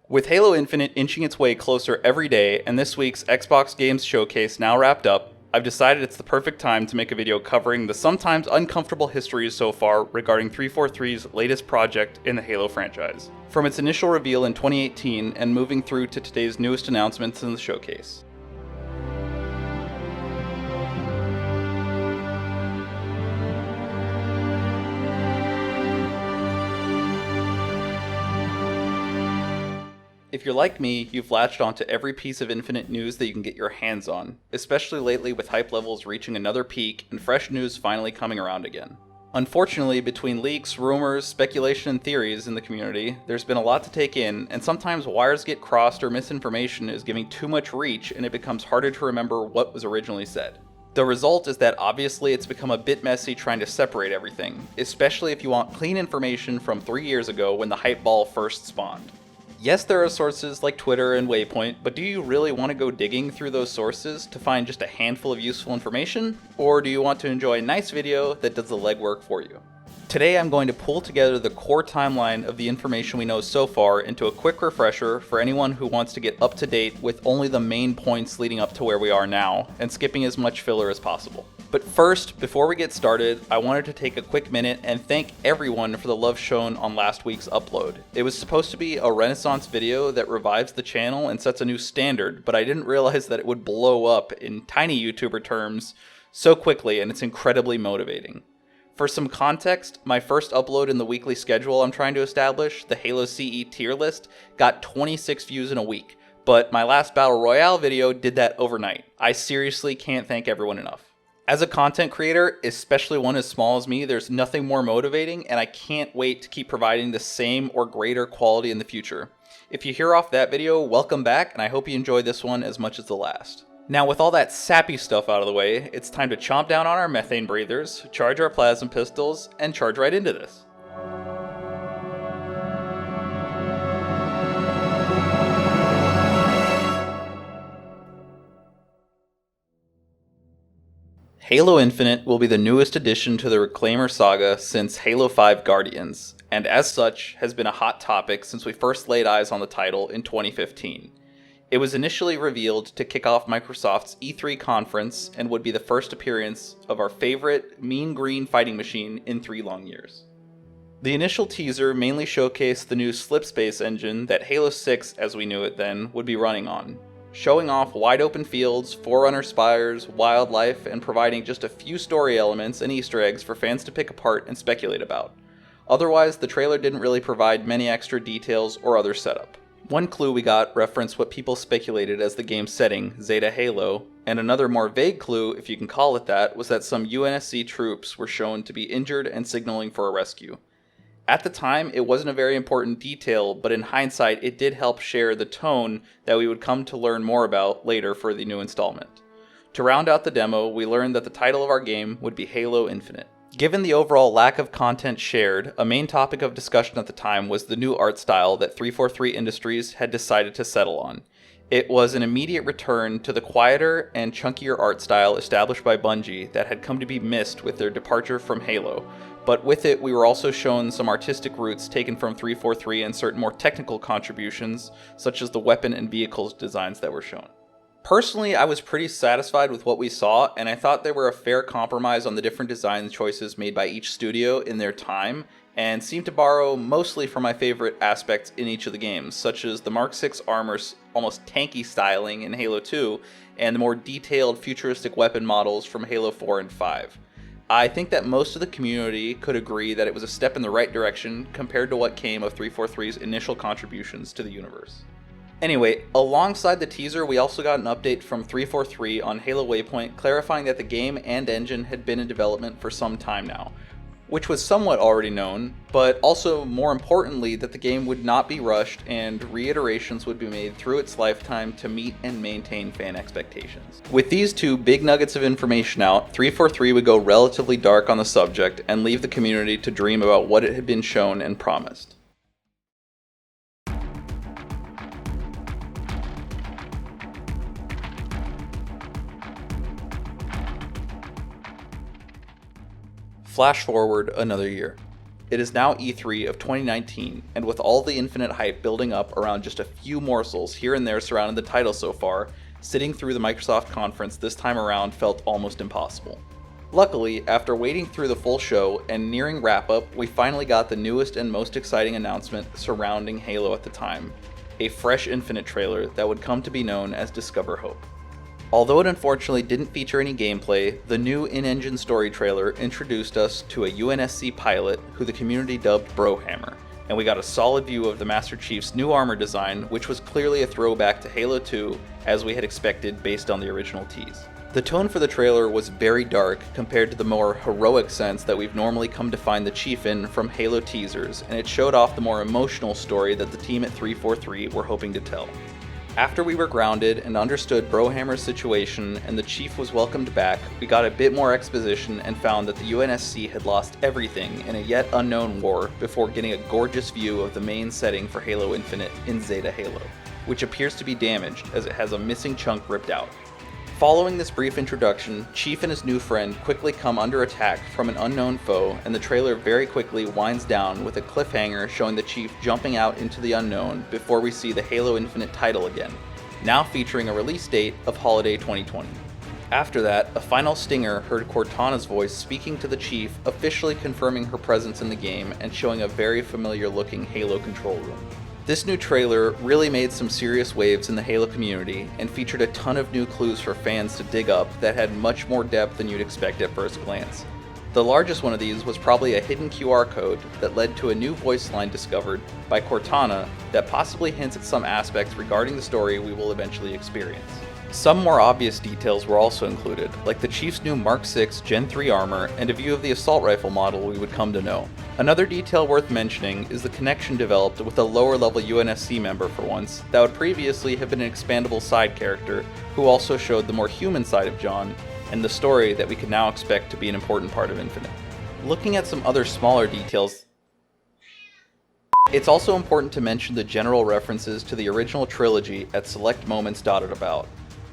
With Halo Infinite inching its way closer every day, and this week's Xbox Games Showcase now wrapped up, I've decided it's the perfect time to make a video covering the sometimes uncomfortable histories so far regarding 343's latest project in the Halo franchise, from its initial reveal in 2018 and moving through to today's newest announcements in the showcase. If you're like me, you've latched onto every piece of Infinite news that you can get your hands on, especially lately with hype levels reaching another peak and fresh news finally coming around again. Unfortunately, between leaks, rumors, speculation, and theories in the community, there's been a lot to take in, and sometimes wires get crossed or misinformation is giving too much reach and it becomes harder to remember what was originally said. The result is that obviously it's become a bit messy trying to separate everything, especially if you want clean information from 3 years ago when the hype ball first spawned. Yes, there are sources like Twitter and Waypoint, but do you really want to go digging through those sources to find just a handful of useful information? Or do you want to enjoy a nice video that does the legwork for you? Today I'm going to pull together the core timeline of the information we know so far into a quick refresher for anyone who wants to get up to date with only the main points leading up to where we are now, and skipping as much filler as possible. But first, before we get started, I wanted to take a quick minute and thank everyone for the love shown on last week's upload. It was supposed to be a Renaissance video that revives the channel and sets a new standard, but I didn't realize that it would blow up in tiny YouTuber terms so quickly, and it's incredibly motivating. For some context, my first upload in the weekly schedule I'm trying to establish, the Halo CE tier list, got 26 views in a week, but my last Battle Royale video did that overnight. I seriously can't thank everyone enough. As a content creator, especially one as small as me, there's nothing more motivating, and I can't wait to keep providing the same or greater quality in the future. If you hear off that video, welcome back, and I hope you enjoyed this one as much as the last. Now, with all that sappy stuff out of the way, it's time to chomp down on our methane breathers, charge our plasma pistols, and charge right into this. Halo Infinite will be the newest addition to the Reclaimer saga since Halo 5 Guardians, and as such has been a hot topic since we first laid eyes on the title in 2015. It was initially revealed to kick off Microsoft's E3 conference and would be the first appearance of our favorite mean green fighting machine in 3 long years. The initial teaser mainly showcased the new slipspace engine that Halo 6, as we knew it then, would be running on, showing off wide open fields, Forerunner spires, wildlife, and providing just a few story elements and Easter eggs for fans to pick apart and speculate about. Otherwise, the trailer didn't really provide many extra details or other setup. One clue we got referenced what people speculated as the game's setting, Zeta Halo, and another more vague clue, if you can call it that, was that some UNSC troops were shown to be injured and signaling for a rescue. At the time, it wasn't a very important detail, but in hindsight, it did help share the tone that we would come to learn more about later for the new installment. To round out the demo, we learned that the title of our game would be Halo Infinite. Given the overall lack of content shared, a main topic of discussion at the time was the new art style that 343 Industries had decided to settle on. It was an immediate return to the quieter and chunkier art style established by Bungie that had come to be missed with their departure from Halo, but with it we were also shown some artistic roots taken from 343 and certain more technical contributions, such as the weapon and vehicles designs that were shown. Personally, I was pretty satisfied with what we saw, and I thought they were a fair compromise on the different design choices made by each studio in their time, and seemed to borrow mostly from my favorite aspects in each of the games, such as the Mark VI armor's almost tanky styling in Halo 2, and the more detailed futuristic weapon models from Halo 4 and 5. I think that most of the community could agree that it was a step in the right direction compared to what came of 343's initial contributions to the universe. Anyway, alongside the teaser, we also got an update from 343 on Halo Waypoint clarifying that the game and engine had been in development for some time now, which was somewhat already known, but also more importantly that the game would not be rushed and reiterations would be made through its lifetime to meet and maintain fan expectations. With these two big nuggets of information out, 343 would go relatively dark on the subject and leave the community to dream about what it had been shown and promised. Flash forward another year. It is now E3 of 2019, and with all the Infinite hype building up around just a few morsels here and there surrounding the title so far, sitting through the Microsoft conference this time around felt almost impossible. Luckily, after waiting through the full show and nearing wrap-up, we finally got the newest and most exciting announcement surrounding Halo at the time, a fresh Infinite trailer that would come to be known as Discover Hope. Although it unfortunately didn't feature any gameplay, the new in-engine story trailer introduced us to a UNSC pilot who the community dubbed Brohammer, and we got a solid view of the Master Chief's new armor design, which was clearly a throwback to Halo 2, as we had expected based on the original tease. The tone for the trailer was very dark compared to the more heroic sense that we've normally come to find the Chief in from Halo teasers, and it showed off the more emotional story that the team at 343 were hoping to tell. After we were grounded and understood Brohammer's situation and the Chief was welcomed back, we got a bit more exposition and found that the UNSC had lost everything in a yet unknown war before getting a gorgeous view of the main setting for Halo Infinite in Zeta Halo, which appears to be damaged as it has a missing chunk ripped out. Following this brief introduction, Chief and his new friend quickly come under attack from an unknown foe, and the trailer very quickly winds down with a cliffhanger showing the Chief jumping out into the unknown before we see the Halo Infinite title again, now featuring a release date of Holiday 2020. After that, a final stinger heard Cortana's voice speaking to the Chief, officially confirming her presence in the game and showing a very familiar looking Halo control room. This new trailer really made some serious waves in the Halo community and featured a ton of new clues for fans to dig up that had much more depth than you'd expect at first glance. The largest one of these was probably a hidden QR code that led to a new voice line discovered by Cortana that possibly hints at some aspects regarding the story we will eventually experience. Some more obvious details were also included, like the Chief's new Mark 6 Gen 3 armor and a view of the assault rifle model we would come to know. Another detail worth mentioning is the connection developed with a lower level UNSC member for once that would previously have been an expandable side character who also showed the more human side of John and the story that we could now expect to be an important part of Infinite. Looking at some other smaller details, it's also important to mention the general references to the original trilogy at select moments dotted about.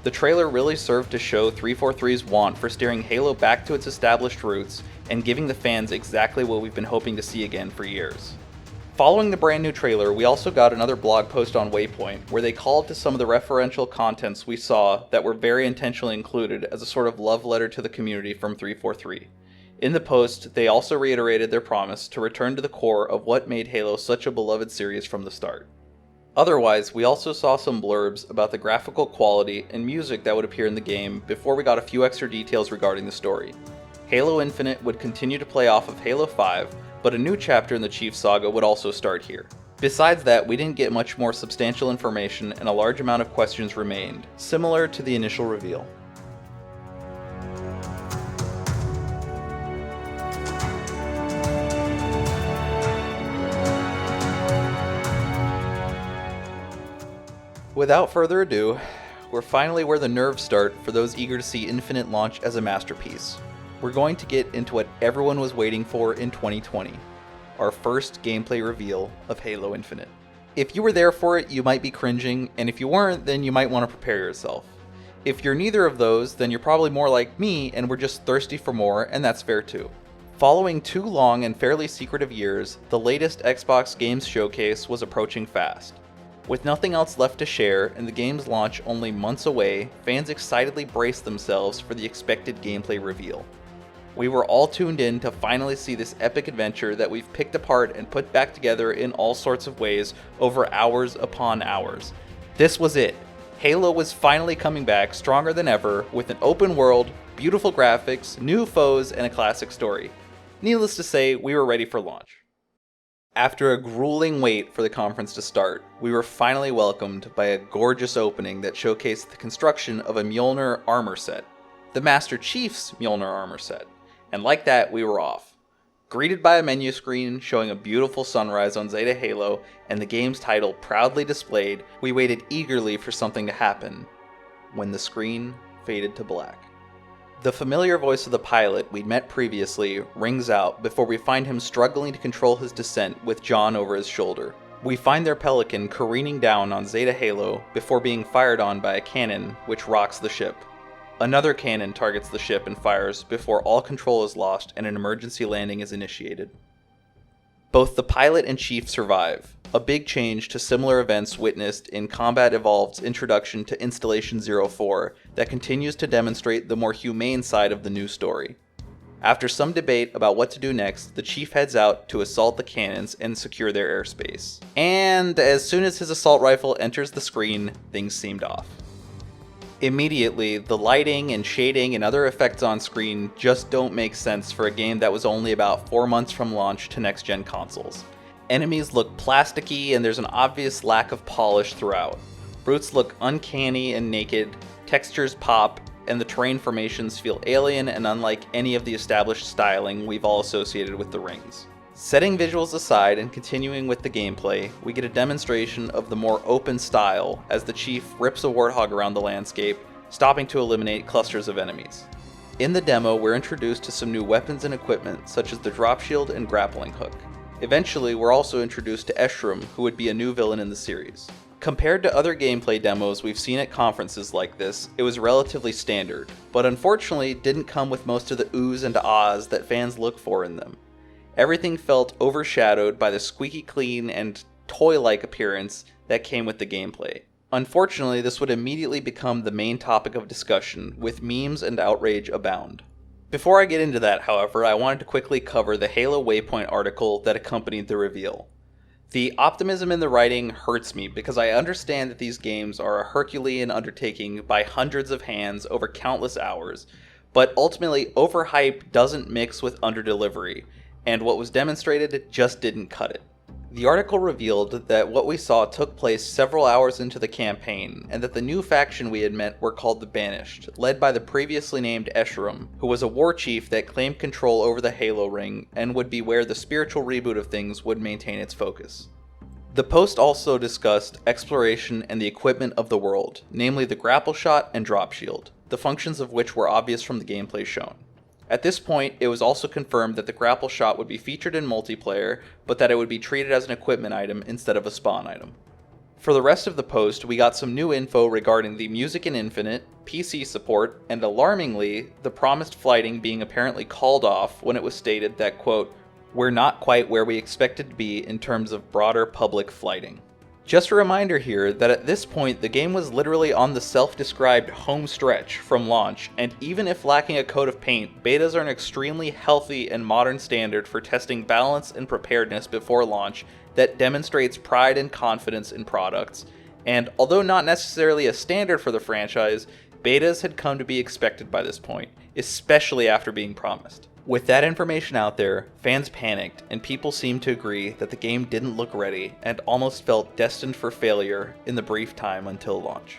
The trailer really served to show 343's want for steering Halo back to its established roots and giving the fans exactly what we've been hoping to see again for years. Following the brand new trailer, we also got another blog post on Waypoint where they called to some of the referential contents we saw that were very intentionally included as a sort of love letter to the community from 343. In the post, they also reiterated their promise to return to the core of what made Halo such a beloved series from the start. Otherwise, we also saw some blurbs about the graphical quality and music that would appear in the game before we got a few extra details regarding the story. Halo Infinite would continue to play off of Halo 5, but a new chapter in the Chief saga would also start here. Besides that, we didn't get much more substantial information and a large amount of questions remained, similar to the initial reveal. Without further ado, we're finally where the nerves start for those eager to see Infinite launch as a masterpiece. We're going to get into what everyone was waiting for in 2020, our first gameplay reveal of Halo Infinite. If you were there for it, you might be cringing, and if you weren't, then you might want to prepare yourself. If you're neither of those, then you're probably more like me and we're just thirsty for more, and that's fair too. Following 2 long and fairly secretive years, the latest Xbox Games Showcase was approaching fast. With nothing else left to share and the game's launch only months away, fans excitedly braced themselves for the expected gameplay reveal. We were all tuned in to finally see this epic adventure that we've picked apart and put back together in all sorts of ways over hours upon hours. This was it. Halo was finally coming back stronger than ever with an open world, beautiful graphics, new foes, and a classic story. Needless to say, we were ready for launch. After a grueling wait for the conference to start, we were finally welcomed by a gorgeous opening that showcased the construction of a Mjolnir armor set, the Master Chief's Mjolnir armor set, and like that, we were off. Greeted by a menu screen showing a beautiful sunrise on Zeta Halo and the game's title proudly displayed, we waited eagerly for something to happen, when the screen faded to black. The familiar voice of the pilot we'd met previously rings out before we find him struggling to control his descent with John over his shoulder. We find their Pelican careening down on Zeta Halo before being fired on by a cannon which rocks the ship. Another cannon targets the ship and fires before all control is lost and an emergency landing is initiated. Both the pilot and Chief survive, a big change to similar events witnessed in Combat Evolved's introduction to Installation 04 that continues to demonstrate the more humane side of the new story. After some debate about what to do next, the Chief heads out to assault the cannons and secure their airspace. And as soon as his assault rifle enters the screen, things seemed off. Immediately, the lighting and shading and other effects on screen just don't make sense for a game that was only about 4 months from launch to next-gen consoles. Enemies look plasticky and there's an obvious lack of polish throughout. Brutes look uncanny and naked, textures pop, and the terrain formations feel alien and unlike any of the established styling we've all associated with the rings. Setting visuals aside and continuing with the gameplay, we get a demonstration of the more open style as the Chief rips a warthog around the landscape, stopping to eliminate clusters of enemies. In the demo, we're introduced to some new weapons and equipment such as the drop shield and grappling hook. Eventually, we're also introduced to Eshram, who would be a new villain in the series. Compared to other gameplay demos we've seen at conferences like this, it was relatively standard, but unfortunately didn't come with most of the oohs and ahs that fans look for in them. Everything felt overshadowed by the squeaky clean and toy-like appearance that came with the gameplay. Unfortunately, this would immediately become the main topic of discussion, with memes and outrage abound. Before I get into that, however, I wanted to quickly cover the Halo Waypoint article that accompanied the reveal. The optimism in the writing hurts me because I understand that these games are a Herculean undertaking by hundreds of hands over countless hours, but ultimately overhype doesn't mix with underdelivery, and what was demonstrated just didn't cut it. The article revealed that what we saw took place several hours into the campaign, and that the new faction we had met were called the Banished, led by the previously named Eshram, who was a war chief that claimed control over the Halo ring and would be where the spiritual reboot of things would maintain its focus. The post also discussed exploration and the equipment of the world, namely the grapple shot and drop shield, the functions of which were obvious from the gameplay shown. At this point, it was also confirmed that the grapple shot would be featured in multiplayer, but that it would be treated as an equipment item instead of a spawn item. For the rest of the post, we got some new info regarding the music in Infinite, PC support, and alarmingly, the promised flighting being apparently called off when it was stated that, quote, "We're not quite where we expected to be in terms of broader public flighting." Just a reminder here that at this point the game was literally on the self-described home stretch from launch, and even if lacking a coat of paint, betas are an extremely healthy and modern standard for testing balance and preparedness before launch that demonstrates pride and confidence in products, and although not necessarily a standard for the franchise, betas had come to be expected by this point, especially after being promised. With that information out there, fans panicked, and people seemed to agree that the game didn't look ready and almost felt destined for failure in the brief time until launch.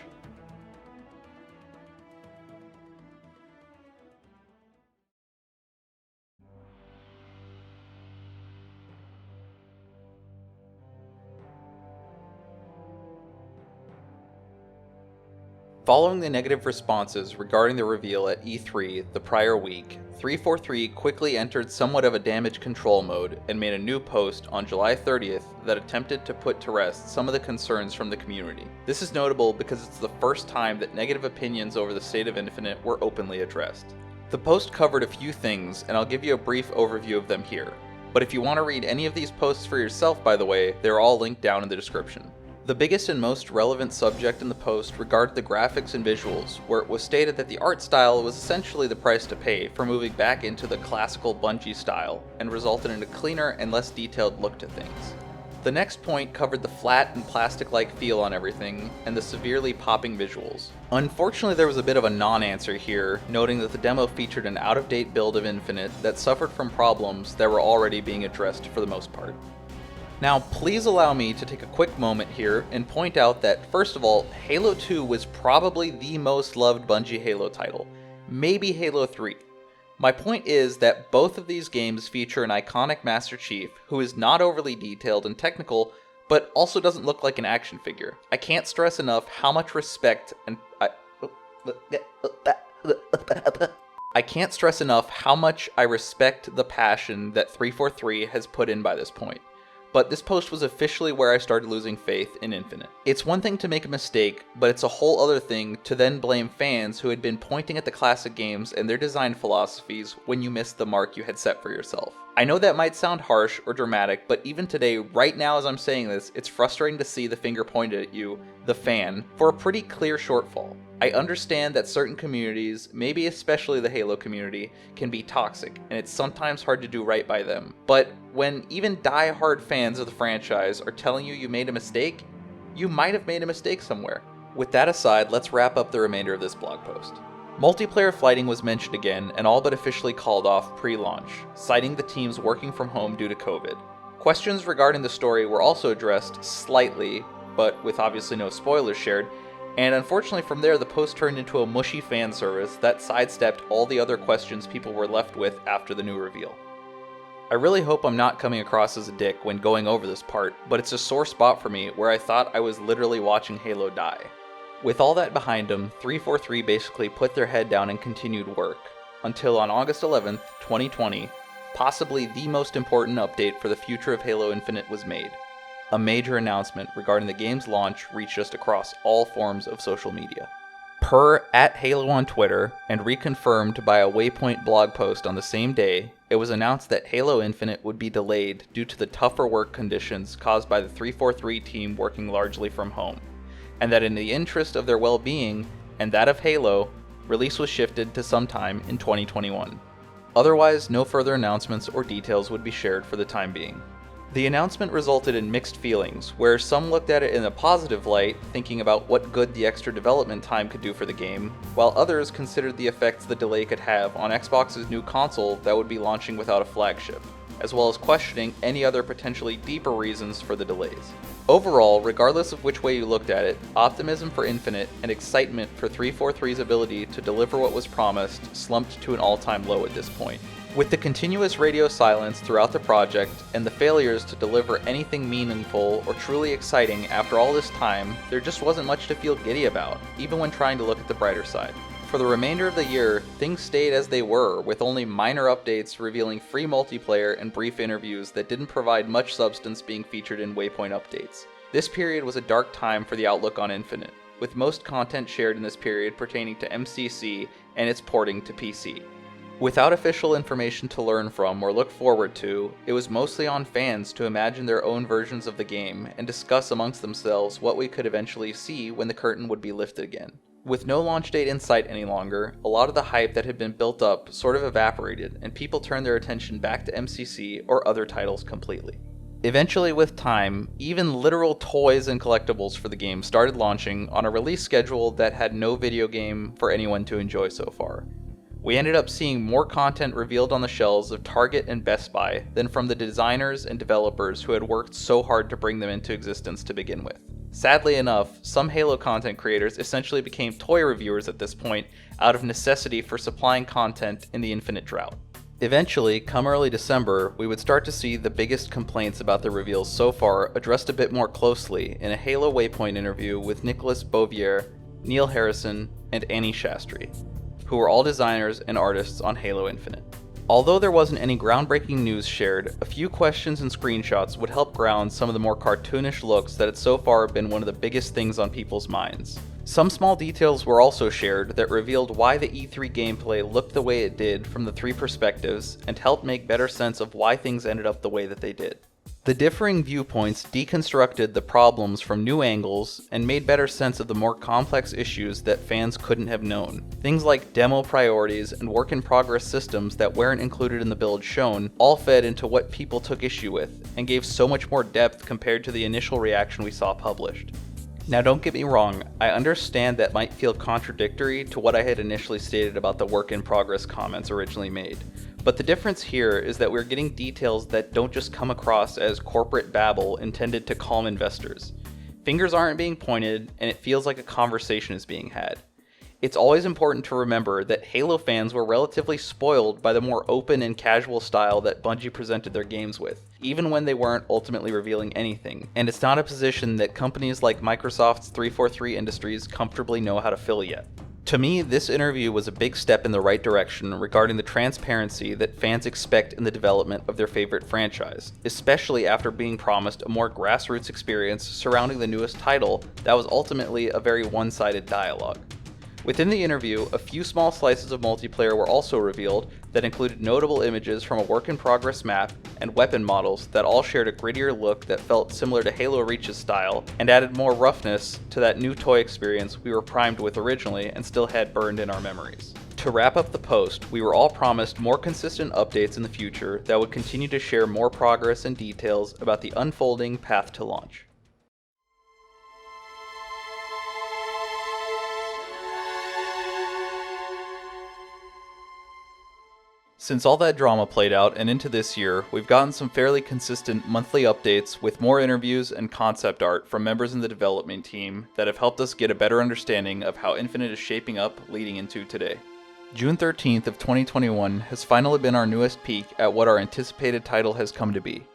Following the negative responses regarding the reveal at E3 the prior week, 343 quickly entered somewhat of a damage control mode and made a new post on July 30th that attempted to put to rest some of the concerns from the community. This is notable because it's the first time that negative opinions over the state of Infinite were openly addressed. The post covered a few things, and I'll give you a brief overview of them here. But if you want to read any of these posts for yourself, by the way, they're all linked down in the description. The biggest and most relevant subject in the post regarded the graphics and visuals, where it was stated that the art style was essentially the price to pay for moving back into the classical Bungie style, and resulted in a cleaner and less detailed look to things. The next point covered the flat and plastic-like feel on everything, and the severely popping visuals. Unfortunately, there was a bit of a non-answer here, noting that the demo featured an out-of-date build of Infinite that suffered from problems that were already being addressed for the most part. Now, please allow me to take a quick moment here and point out that, first of all, Halo 2 was probably the most loved Bungie Halo title, maybe Halo 3. My point is that both of these games feature an iconic Master Chief who is not overly detailed and technical, but also doesn't look like an action figure. I can't stress enough how much respect I can't stress enough how much I respect the passion that 343 has put in by this point. But this post was officially where I started losing faith in Infinite. It's one thing to make a mistake, but it's a whole other thing to then blame fans who had been pointing at the classic games and their design philosophies when you missed the mark you had set for yourself. I know that might sound harsh or dramatic, but even today, right now as I'm saying this, it's frustrating to see the finger pointed at you, the fan, for a pretty clear shortfall. I understand that certain communities, maybe especially the Halo community, can be toxic, and it's sometimes hard to do right by them. But when even die-hard fans of the franchise are telling you made a mistake, you might have made a mistake somewhere. With that aside, let's wrap up the remainder of this blog post. Multiplayer flighting was mentioned again and all but officially called off pre-launch, citing the teams working from home due to COVID. Questions regarding the story were also addressed slightly, but with obviously no spoilers shared, and unfortunately from there the post turned into a mushy fan service that sidestepped all the other questions people were left with after the new reveal. I really hope I'm not coming across as a dick when going over this part, but it's a sore spot for me where I thought I was literally watching Halo die. With all that behind them, 343 basically put their head down and continued work, until on August 11th, 2020, possibly the most important update for the future of Halo Infinite was made. A major announcement regarding the game's launch reached us across all forms of social media. Per @Halo on Twitter, and reconfirmed by a Waypoint blog post on the same day, it was announced that Halo Infinite would be delayed due to the tougher work conditions caused by the 343 team working largely from home, and that in the interest of their well-being, and that of Halo, release was shifted to sometime in 2021. Otherwise, no further announcements or details would be shared for the time being. The announcement resulted in mixed feelings, where some looked at it in a positive light, thinking about what good the extra development time could do for the game, while others considered the effects the delay could have on Xbox's new console that would be launching without a flagship, as well as questioning any other potentially deeper reasons for the delays. Overall, regardless of which way you looked at it, optimism for Infinite and excitement for 343's ability to deliver what was promised slumped to an all-time low at this point. With the continuous radio silence throughout the project and the failures to deliver anything meaningful or truly exciting after all this time, there just wasn't much to feel giddy about, even when trying to look at the brighter side. For the remainder of the year, things stayed as they were, with only minor updates revealing free multiplayer and brief interviews that didn't provide much substance being featured in Waypoint updates. This period was a dark time for the outlook on Infinite, with most content shared in this period pertaining to MCC and its porting to PC. Without official information to learn from or look forward to, it was mostly on fans to imagine their own versions of the game and discuss amongst themselves what we could eventually see when the curtain would be lifted again. With no launch date in sight any longer, a lot of the hype that had been built up sort of evaporated, and people turned their attention back to MCC or other titles completely. Eventually, with time, even literal toys and collectibles for the game started launching on a release schedule that had no video game for anyone to enjoy so far. We ended up seeing more content revealed on the shelves of Target and Best Buy than from the designers and developers who had worked so hard to bring them into existence to begin with. Sadly enough, some Halo content creators essentially became toy reviewers at this point out of necessity for supplying content in the Infinite Drought. Eventually, come early December, we would start to see the biggest complaints about the reveals so far addressed a bit more closely in a Halo Waypoint interview with Nicholas Bouvier, Neil Harrison, and Annie Shastry, who were all designers and artists on Halo Infinite. Although there wasn't any groundbreaking news shared, a few questions and screenshots would help ground some of the more cartoonish looks that had so far been one of the biggest things on people's minds. Some small details were also shared that revealed why the E3 gameplay looked the way it did from the three perspectives and helped make better sense of why things ended up the way that they did. The differing viewpoints deconstructed the problems from new angles and made better sense of the more complex issues that fans couldn't have known. Things like demo priorities and work-in-progress systems that weren't included in the build shown all fed into what people took issue with and gave so much more depth compared to the initial reaction we saw published. Now don't get me wrong, I understand that might feel contradictory to what I had initially stated about the work-in-progress comments originally made. But the difference here is that we're getting details that don't just come across as corporate babble intended to calm investors. Fingers aren't being pointed, and it feels like a conversation is being had. It's always important to remember that Halo fans were relatively spoiled by the more open and casual style that Bungie presented their games with, even when they weren't ultimately revealing anything, and it's not a position that companies like Microsoft's 343 Industries comfortably know how to fill yet. To me, this interview was a big step in the right direction regarding the transparency that fans expect in the development of their favorite franchise, especially after being promised a more grassroots experience surrounding the newest title that was ultimately a very one-sided dialogue. Within the interview, a few small slices of multiplayer were also revealed that included notable images from a work-in-progress map and weapon models that all shared a grittier look that felt similar to Halo Reach's style and added more roughness to that new toy experience we were primed with originally and still had burned in our memories. To wrap up the post, we were all promised more consistent updates in the future that would continue to share more progress and details about the unfolding path to launch. Since all that drama played out and into this year, we've gotten some fairly consistent monthly updates with more interviews and concept art from members in the development team that have helped us get a better understanding of how Infinite is shaping up leading into today. June 13th of 2021 has finally been our newest peek at what our anticipated title has come to be.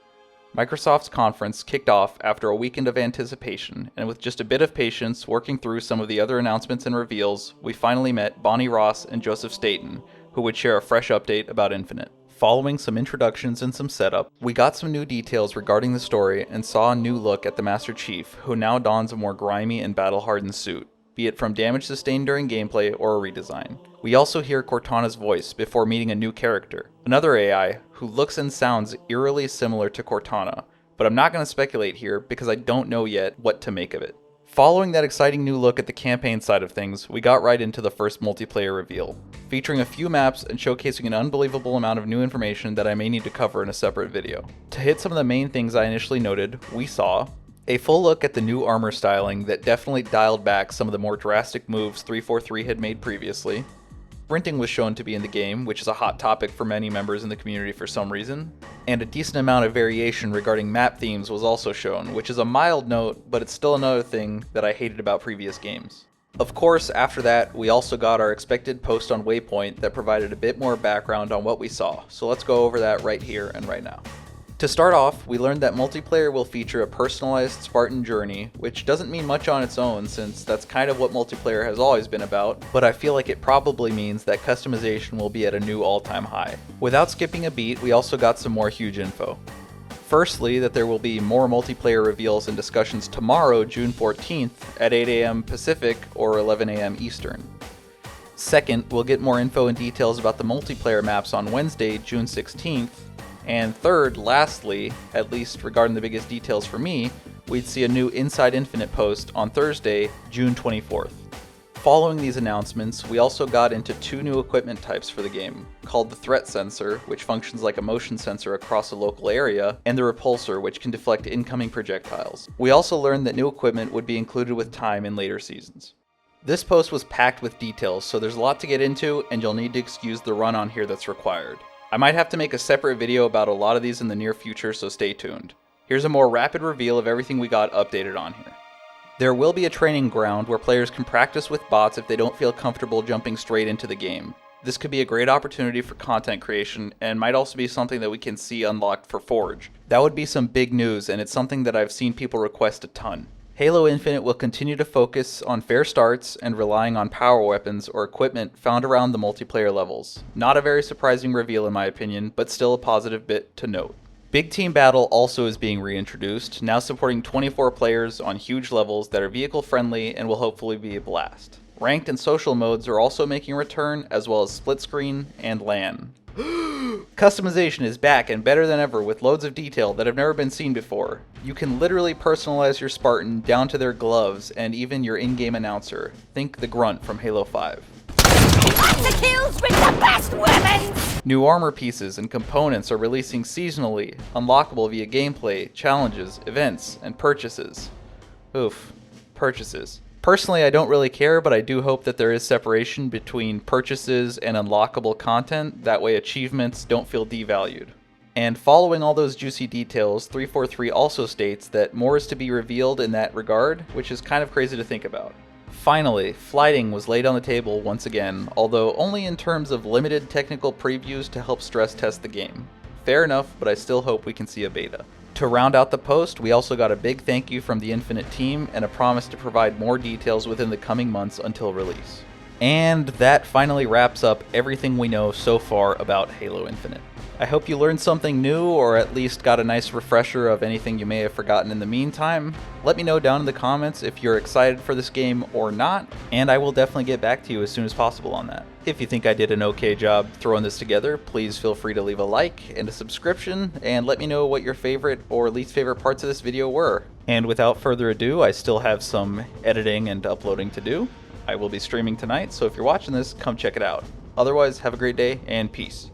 Microsoft's conference kicked off after a weekend of anticipation, and with just a bit of patience working through some of the other announcements and reveals, we finally met Bonnie Ross and Joseph Staten, who would share a fresh update about Infinite. Following some introductions and some setup, we got some new details regarding the story and saw a new look at the Master Chief, who now dons a more grimy and battle-hardened suit, be it from damage sustained during gameplay or a redesign. We also hear Cortana's voice before meeting a new character, another AI who looks and sounds eerily similar to Cortana, but I'm not going to speculate here because I don't know yet what to make of it. Following that exciting new look at the campaign side of things, we got right into the first multiplayer reveal, featuring a few maps and showcasing an unbelievable amount of new information that I may need to cover in a separate video. To hit some of the main things I initially noted, we saw a full look at the new armor styling that definitely dialed back some of the more drastic moves 343 had made previously. Sprinting was shown to be in the game, which is a hot topic for many members in the community for some reason, and a decent amount of variation regarding map themes was also shown, which is a mild note, but it's still another thing that I hated about previous games. Of course, after that, we also got our expected post on Waypoint that provided a bit more background on what we saw, so let's go over that right here and right now. To start off, we learned that multiplayer will feature a personalized Spartan journey, which doesn't mean much on its own since that's kind of what multiplayer has always been about, but I feel like it probably means that customization will be at a new all-time high. Without skipping a beat, we also got some more huge info. Firstly, that there will be more multiplayer reveals and discussions tomorrow, June 14th, at 8 AM Pacific or 11 AM Eastern. Second, we'll get more info and details about the multiplayer maps on Wednesday, June 16th. And third, lastly, at least regarding the biggest details for me, we'd see a new Inside Infinite post on Thursday, June 24th. Following these announcements, we also got into two new equipment types for the game, called the Threat Sensor, which functions like a motion sensor across a local area, and the Repulsor, which can deflect incoming projectiles. We also learned that new equipment would be included with time in later seasons. This post was packed with details, so there's a lot to get into, and you'll need to excuse the run on here that's required. I might have to make a separate video about a lot of these in the near future, so stay tuned. Here's a more rapid reveal of everything we got updated on here. There will be a training ground where players can practice with bots if they don't feel comfortable jumping straight into the game. This could be a great opportunity for content creation, and might also be something that we can see unlocked for Forge. That would be some big news, and it's something that I've seen people request a ton. Halo Infinite will continue to focus on fair starts and relying on power weapons or equipment found around the multiplayer levels. Not a very surprising reveal in my opinion, but still a positive bit to note. Big Team Battle also is being reintroduced, now supporting 24 players on huge levels that are vehicle friendly and will hopefully be a blast. Ranked and social modes are also making a return, as well as split screen and LAN. Customization is back and better than ever with loads of detail that have never been seen before. You can literally personalize your Spartan down to their gloves and even your in-game announcer. Think the Grunt from Halo 5. The kills with the best weapons! New armor pieces and components are releasing seasonally, unlockable via gameplay, challenges, events, and purchases. Oof, purchases. Personally, I don't really care, but I do hope that there is separation between purchases and unlockable content, that way achievements don't feel devalued. And following all those juicy details, 343 also states that more is to be revealed in that regard, which is kind of crazy to think about. Finally, flighting was laid on the table once again, although only in terms of limited technical previews to help stress test the game. Fair enough, but I still hope we can see a beta. To round out the post, we also got a big thank you from the Infinite team and a promise to provide more details within the coming months until release. And that finally wraps up everything we know so far about Halo Infinite. I hope you learned something new, or at least got a nice refresher of anything you may have forgotten in the meantime. Let me know down in the comments if you're excited for this game or not, and I will definitely get back to you as soon as possible on that. If you think I did an okay job throwing this together, please feel free to leave a like and a subscription, and let me know what your favorite or least favorite parts of this video were. And without further ado, I still have some editing and uploading to do. I will be streaming tonight, so if you're watching this, come check it out. Otherwise, have a great day, and peace.